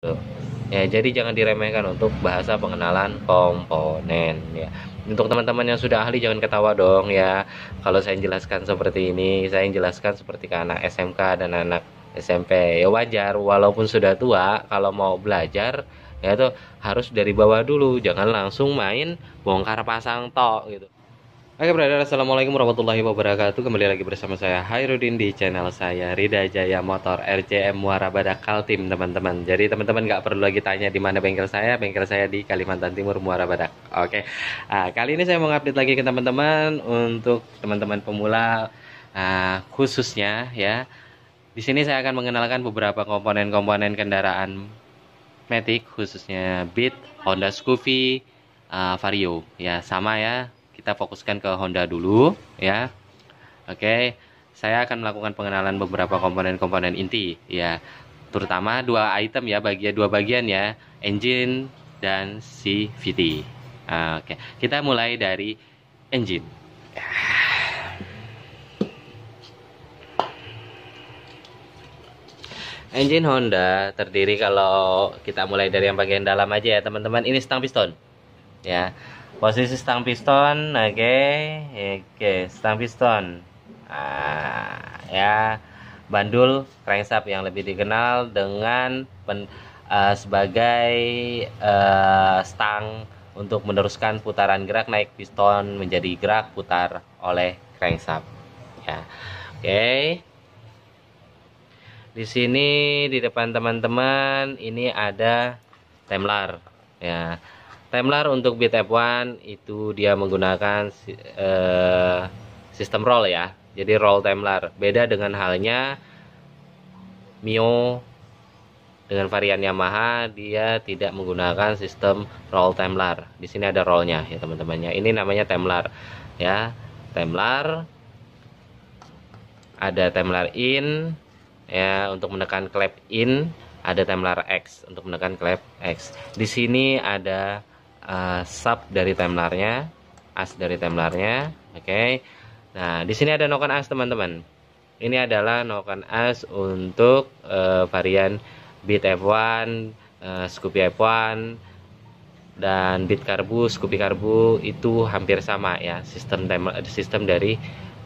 Ya, jadi jangan diremehkan untuk bahasa pengenalan komponen ya. Untuk teman-teman yang sudah ahli jangan ketawa dong ya. Kalau saya jelaskan seperti ini, saya jelaskan seperti ke anak SMK dan anak SMP. Ya wajar, walaupun sudah tua, kalau mau belajar ya itu harus dari bawah dulu, jangan langsung main bongkar pasang tok gitu. Oke brother, assalamualaikum warahmatullahi wabarakatuh. Kembali lagi bersama saya Hairudin di channel saya Rida Jaya Motor RJM Muara Badak Kaltim teman-teman. Jadi teman-teman nggak perlu lagi tanya di mana bengkel saya. Bengkel saya di Kalimantan Timur Muara Badak. Oke, kali ini saya mau update lagi ke teman-teman untuk teman-teman pemula, khususnya ya. Di sini saya akan mengenalkan beberapa komponen-komponen kendaraan Matic, khususnya Beat, Honda Scoopy, Vario. Ya sama ya. Kita fokuskan ke Honda dulu ya. Oke, saya akan melakukan pengenalan beberapa komponen-komponen inti ya, terutama dua item ya, dua bagian ya, engine dan CVT. Oke, kita mulai dari engine. Engine Honda terdiri, kalau kita mulai dari yang bagian dalam aja ya teman-teman, ini stang piston ya. Posisi stang piston, oke, stang piston. Ya, bandul crankshaft yang lebih dikenal dengan sebagai stang untuk meneruskan putaran gerak naik piston menjadi gerak putar oleh crankshaft. Ya, oke. Di sini di depan teman-teman ini ada Temlar ya. Temlar untuk Beat F1 itu dia menggunakan sistem roll ya. Jadi roll Temlar. Beda dengan halnya Mio dengan varian Yamaha, dia tidak menggunakan sistem roll Temlar. Di sini ada rollnya ya teman-temannya. Ini namanya Temlar ya. Temlar, ada Temlar in ya untuk menekan klep in, ada Temlar X untuk menekan klep X. Di sini ada sub dari Temlarnya, as dari Temlarnya. Oke. Nah, di sini ada noken as teman-teman. Ini adalah noken as untuk varian Beat F1, Scoopy F1 dan Beat Karbu, Scoopy Karbu itu hampir sama ya, sistem dari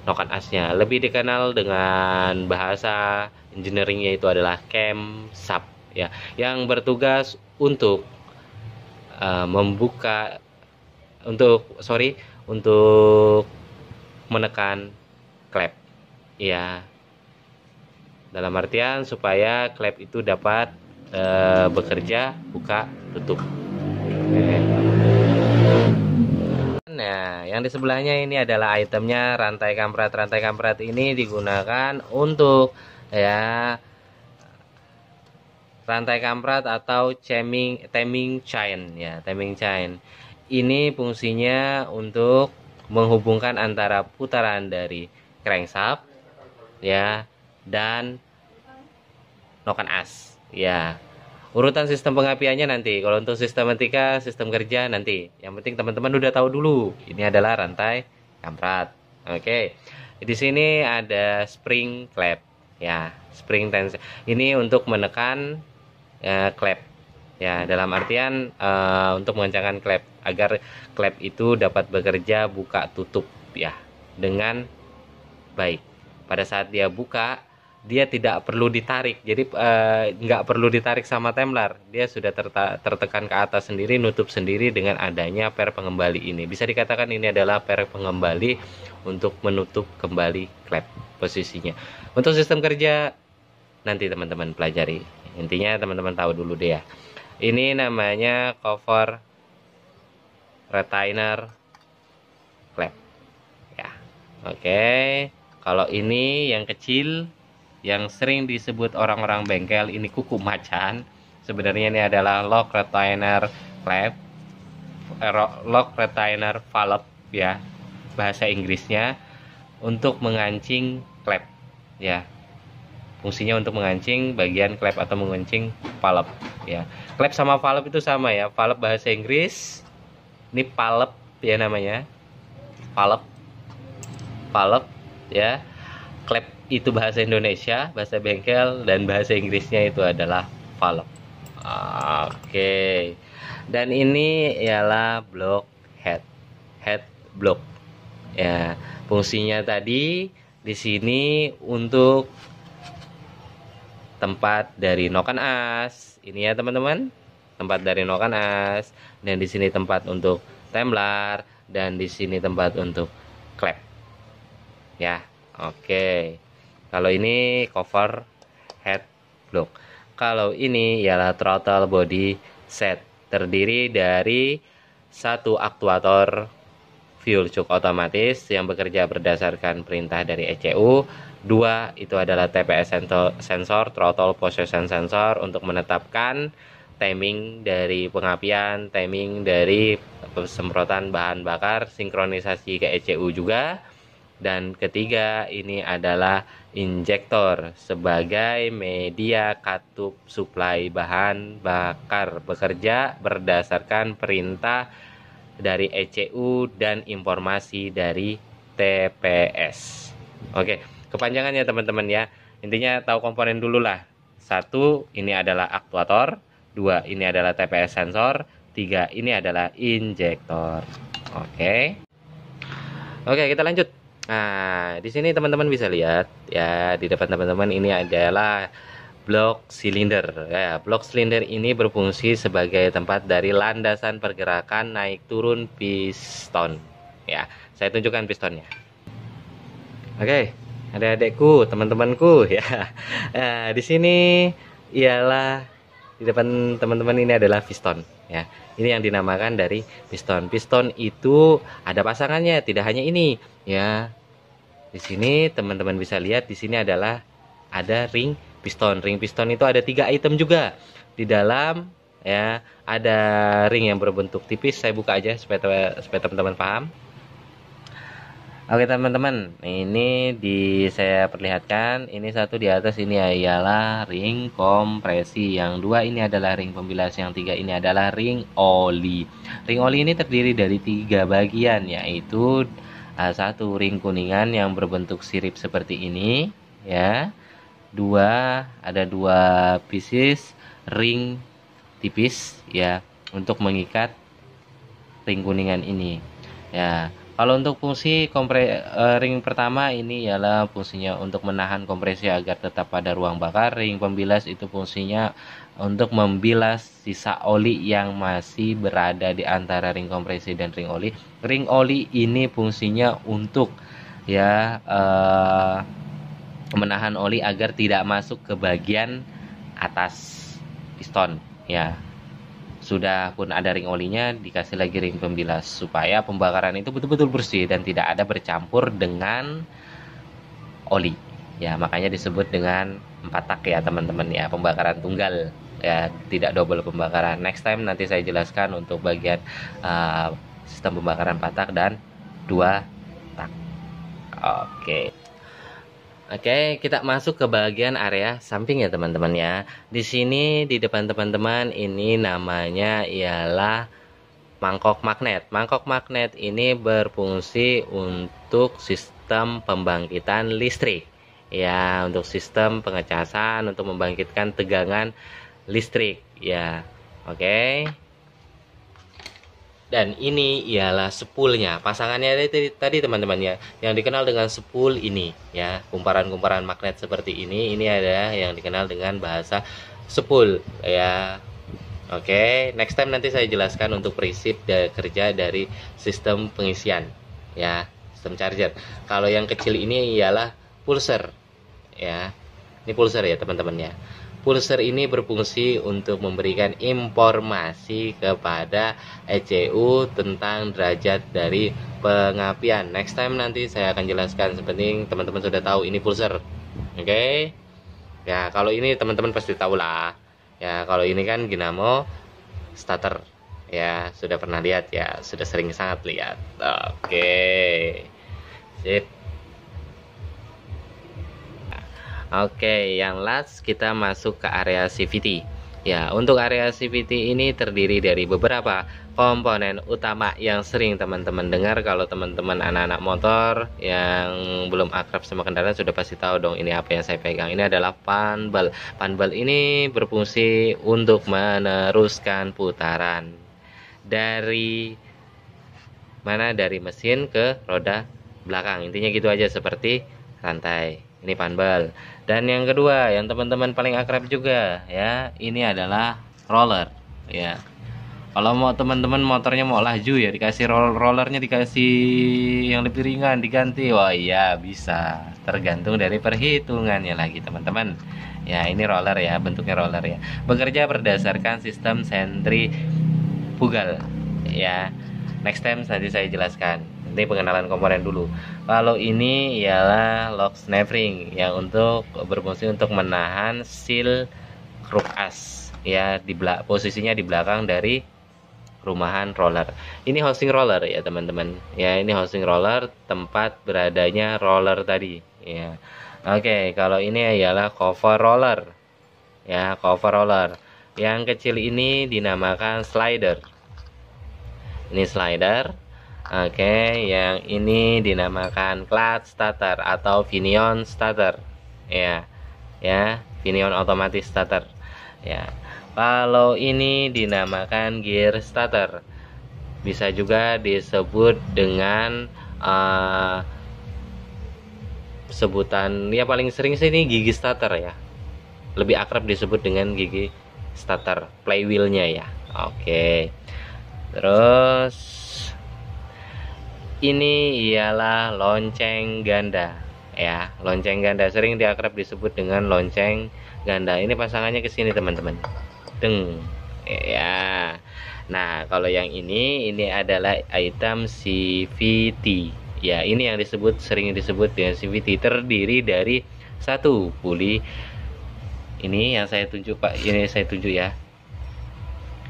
noken asnya. Lebih dikenal dengan bahasa engineeringnya itu adalah cam sub ya, yang bertugas untuk untuk menekan klep ya, dalam artian supaya klep itu dapat bekerja buka tutup. Nah, yang di sebelahnya ini adalah itemnya, rantai kampret. Rantai kampret ini digunakan untuk ya rantai kampret atau timing chain ya, timing chain. Ini fungsinya untuk menghubungkan antara putaran dari crankshaft ya dan noken as ya. Urutan sistem pengapiannya nanti. Kalau untuk sistematika, sistem kerja nanti. Yang penting teman-teman udah tahu dulu. Ini adalah rantai kampret. Oke. Di sini ada spring clamp ya, spring tension. Ini untuk menekan klep ya, dalam artian untuk mengencangkan klep agar klep itu dapat bekerja buka tutup ya dengan baik. Pada saat dia buka, dia tidak perlu ditarik, jadi nggak perlu ditarik sama Temlar, dia sudah tertekan ke atas sendiri, nutup sendiri dengan adanya per pengembali ini. Bisa dikatakan ini adalah per pengembali untuk menutup kembali klep posisinya. Untuk sistem kerja nanti teman-teman pelajari, intinya teman-teman tahu dulu deh ya. Ini namanya cover retainer klep ya. Oke. Kalau ini yang kecil, yang sering disebut orang-orang bengkel ini kuku macan, sebenarnya ini adalah lock retainer klep, lock retainer valve ya, bahasa Inggrisnya, untuk mengancing klep ya. Fungsinya untuk mengancing bagian klep atau mengancing valve ya. Klep sama valve itu sama ya. Valve bahasa Inggris, ini valve ya namanya, valve ya. Klep itu bahasa Indonesia, bahasa bengkel, dan bahasa Inggrisnya itu adalah valve. Oke. Dan ini ialah blok head block. Ya, fungsinya tadi di sini untuk tempat dari noken as. Ini ya teman-teman, tempat dari noken as. Dan di sini tempat untuk templar dan di sini tempat untuk klep. Ya, oke. Kalau ini cover head block. Kalau ini ialah throttle body set, terdiri dari satu aktuator fuel choke otomatis yang bekerja berdasarkan perintah dari ECU. Dua, itu adalah TPS sensor, throttle position sensor, untuk menetapkan timing dari pengapian, timing dari semprotan bahan bakar, sinkronisasi ke ECU juga. Dan ketiga, ini adalah injektor sebagai media katup suplai bahan bakar, bekerja berdasarkan perintah dari ECU dan informasi dari TPS. Oke, kepanjangannya teman-teman ya. Intinya tahu komponen dulu lah. Satu, ini adalah aktuator. Dua, ini adalah TPS sensor. Tiga, ini adalah injektor. Oke. Oke, kita lanjut. Nah, di sini teman-teman bisa lihat ya, di depan teman-teman ini adalah blok silinder. Ya, blok silinder ini berfungsi sebagai tempat dari landasan pergerakan naik turun piston. Ya, saya tunjukkan pistonnya. Oke, adik-adikku, teman-temanku ya. Nah, di sini ialah di depan teman-teman ini adalah piston ya. Ini yang dinamakan dari piston. Piston itu ada pasangannya, tidak hanya ini ya. Di sini teman-teman bisa lihat, di sini adalah ada ring piston. Ring piston itu ada 3 item juga. Di dalam ya ada ring yang berbentuk tipis. Saya buka aja supaya teman-teman paham. Oke teman-teman, ini saya perlihatkan. Ini satu di atas ini ialah ring kompresi, yang dua ini adalah ring pembilas, yang tiga ini adalah ring oli. Ring oli ini terdiri dari 3 bagian, yaitu satu ring kuningan yang berbentuk sirip seperti ini ya. Ada dua pieces ring tipis ya, untuk mengikat ring kuningan ini ya. Kalau untuk fungsi ring pertama ini ialah fungsinya untuk menahan kompresi agar tetap pada ruang bakar. Ring pembilas itu fungsinya untuk membilas sisa oli yang masih berada di antara ring kompresi dan ring oli. Ring oli ini fungsinya untuk ya menahan oli agar tidak masuk ke bagian atas piston ya. Sudah pun ada ring olinya, dikasih lagi ring pembilas supaya pembakaran itu betul-betul bersih dan tidak ada bercampur dengan oli ya. Makanya disebut dengan 4 tak ya teman-teman ya, pembakaran tunggal ya, tidak double pembakaran. Next time nanti saya jelaskan untuk bagian sistem pembakaran 4 tak dan 2 tak. Oke, kita masuk ke bagian area samping ya teman-teman ya. Di sini di depan teman-teman ini namanya ialah mangkok magnet. Mangkok magnet ini berfungsi untuk sistem pembangkitan listrik. Ya, untuk sistem pengecasan, untuk membangkitkan tegangan listrik ya. Oke. Dan ini ialah spoolnya, pasangannya tadi teman-teman ya, yang dikenal dengan spool ini ya, kumparan-kumparan magnet seperti ini ada yang dikenal dengan bahasa spool ya. Oke, next time nanti saya jelaskan untuk prinsip kerja dari sistem pengisian ya, sistem charger. Kalau yang kecil ini ialah pulser ya, ini pulser ya teman-teman ya. Pulser ini berfungsi untuk memberikan informasi kepada ECU tentang derajat dari pengapian. Next time nanti saya akan jelaskan, sepenting teman-teman sudah tahu ini pulser. Oke. Ya, kalau ini teman-teman pasti tahu lah. Ya, kalau ini kan dinamo starter. Ya, sudah pernah lihat ya, sudah sering sangat lihat. Oke. Sip. Oke, yang last kita masuk ke area CVT. Ya, untuk area CVT ini terdiri dari beberapa komponen utama yang sering teman-teman dengar. Kalau teman-teman anak-anak motor yang belum akrab sama kendaraan sudah pasti tahu dong ini apa yang saya pegang. Ini adalah panbel. Panbel ini berfungsi untuk meneruskan putaran dari mana, dari mesin ke roda belakang. Intinya gitu aja, seperti rantai. Ini panbel. Dan yang kedua yang teman-teman paling akrab juga ya, ini adalah roller ya. Kalau mau teman-teman motornya mau laju ya, dikasih rollernya, dikasih yang lebih ringan diganti. Wah iya bisa, tergantung dari perhitungannya lagi teman-teman ya. Ini roller ya, bentuknya roller ya, bekerja berdasarkan sistem sentrifugal ya. Next time nanti saya jelaskan. Nanti pengenalan komponen dulu. Kalau ini ialah lock snap-ring yang untuk berfungsi untuk menahan seal kruk as ya, posisinya di belakang dari rumahan roller. Ini housing roller ya teman-teman ya, ini housing roller, tempat beradanya roller tadi ya. Oke, kalau ini ialah cover roller ya, cover roller. Yang kecil ini dinamakan slider. Ini slider. Oke, yang ini dinamakan clutch starter atau pinion starter ya. Ya, pinion otomatis starter ya. Kalau ini dinamakan gear starter. Bisa juga disebut dengan sebutan ya, paling sering sih ini gigi starter ya. Lebih akrab disebut dengan gigi starter, flywheelnya ya. Oke. Terus ini ialah lonceng ganda ya. Lonceng ganda sering diakrab disebut dengan lonceng ganda. Ini pasangannya ke sini teman-teman. Deng ya. Nah, kalau yang ini adalah item CVT ya. Ini yang sering disebut dengan CVT, terdiri dari satu puli. Ini yang saya tunjuk Pak, ini saya tunjuk ya.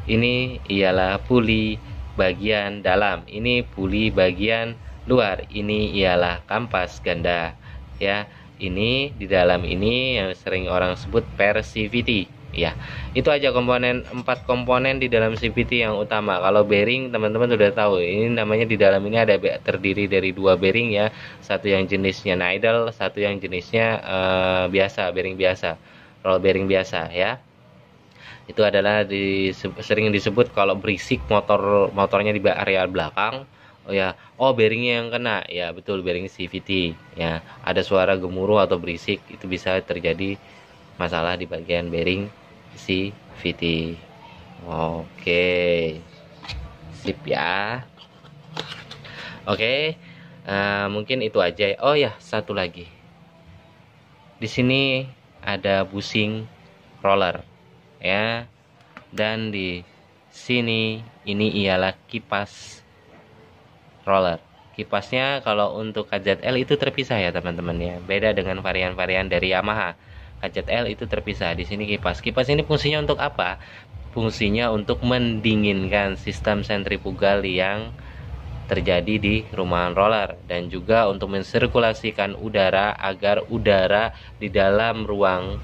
Ini ialah puli bagian dalam, ini puli bagian luar, ini ialah kampas ganda ya. Ini di dalam ini yang sering orang sebut per CVT ya. Itu aja komponen, 4 komponen di dalam CVT yang utama. Kalau bearing teman-teman sudah tahu, ini namanya di dalam ini ada terdiri dari 2 bearing ya, satu yang jenisnya needle, satu yang jenisnya biasa, bearing biasa, roll bearing biasa ya. Itu adalah sering disebut kalau berisik motornya di area belakang, oh ya, oh bearingnya yang kena ya, betul, bearing CVT ya. Ada suara gemuruh atau berisik, itu bisa terjadi masalah di bagian bearing CVT. Oke, sip ya. Oke, mungkin itu aja. Oh ya, satu lagi, di sini ada bushing roller ya, dan di sini ini ialah kipas roller. Kipasnya kalau untuk KZL itu terpisah ya teman-teman ya, beda dengan varian-varian dari Yamaha. KZL itu terpisah. Di sini kipas ini fungsinya untuk apa? Fungsinya untuk mendinginkan sistem sentrifugal yang terjadi di rumahan roller, dan juga untuk mensirkulasikan udara agar udara di dalam ruang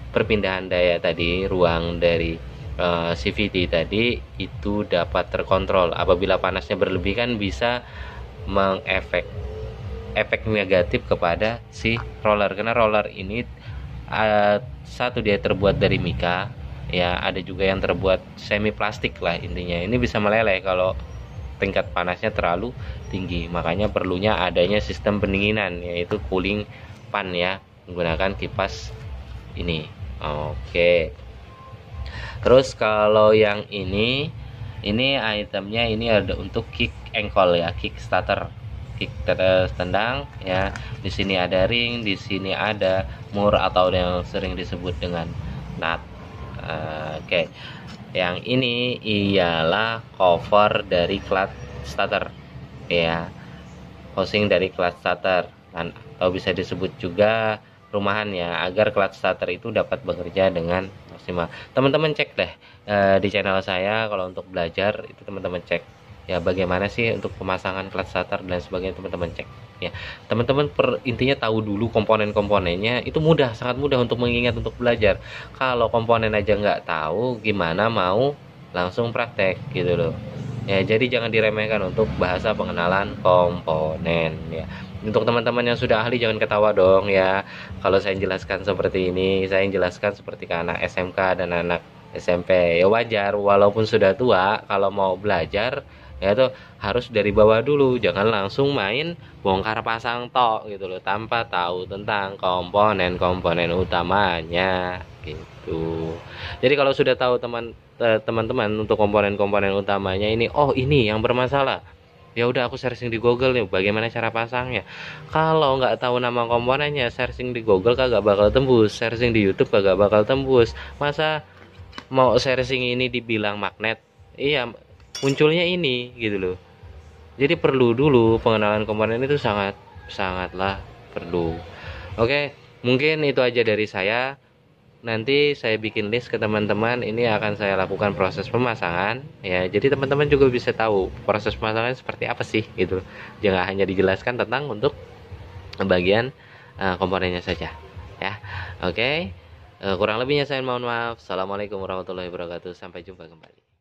perpindahan daya tadi, ruang dari CVT tadi itu dapat terkontrol. Apabila panasnya berlebih kan bisa efek negatif kepada si roller, karena roller ini satu dia terbuat dari mika ya, ada juga yang terbuat semi plastik lah intinya. Ini bisa meleleh kalau tingkat panasnya terlalu tinggi, makanya perlunya adanya sistem pendinginan, yaitu cooling fan ya, menggunakan kipas ini. Oke. Terus kalau yang ini itemnya ini ada untuk kick ankle ya, kick starter, kick tendang ya. Di sini ada ring, di sini ada mur atau yang sering disebut dengan nut. Oke. Yang ini ialah cover dari clutch starter ya, housing dari clutch starter, dan atau bisa disebut juga rumahan ya, agar clutch starter itu dapat bekerja dengan maksimal. Teman-teman cek deh di channel saya, kalau untuk belajar itu teman-teman cek ya bagaimana sih untuk pemasangan clutch starter dan sebagainya, teman-teman cek ya. Teman-teman intinya tahu dulu komponen-komponennya, itu mudah, sangat mudah untuk mengingat, untuk belajar. Kalau komponen aja nggak tahu, gimana mau langsung praktek gitu loh ya. Jadi jangan diremehkan untuk bahasa pengenalan komponen ya. Untuk teman-teman yang sudah ahli jangan ketawa dong ya. Kalau saya jelaskan seperti ini, saya jelaskan seperti ke anak SMK dan anak SMP, ya wajar walaupun sudah tua kalau mau belajar ya tuh harus dari bawah dulu, jangan langsung main bongkar pasang tok gitu loh tanpa tahu tentang komponen-komponen utamanya gitu. Jadi kalau sudah tahu teman-teman untuk komponen-komponen utamanya ini, oh ini yang bermasalah, ya udah aku searching di Google nih bagaimana cara pasangnya. Kalau nggak tahu nama komponennya, searching di Google kagak bakal tembus, searching di YouTube kagak bakal tembus. Masa mau searching ini dibilang magnet, iya munculnya ini gitu loh. Jadi perlu dulu pengenalan komponen, itu sangatlah perlu. Oke, mungkin itu aja dari saya. Nanti saya bikin list ke teman-teman, ini akan saya lakukan proses pemasangan ya. Jadi teman-teman juga bisa tahu proses pemasangan seperti apa sih gitu. Jangan hanya dijelaskan tentang untuk bagian komponennya saja ya. Oke. Kurang lebihnya saya mohon maaf. Assalamualaikum warahmatullahi wabarakatuh. Sampai jumpa kembali.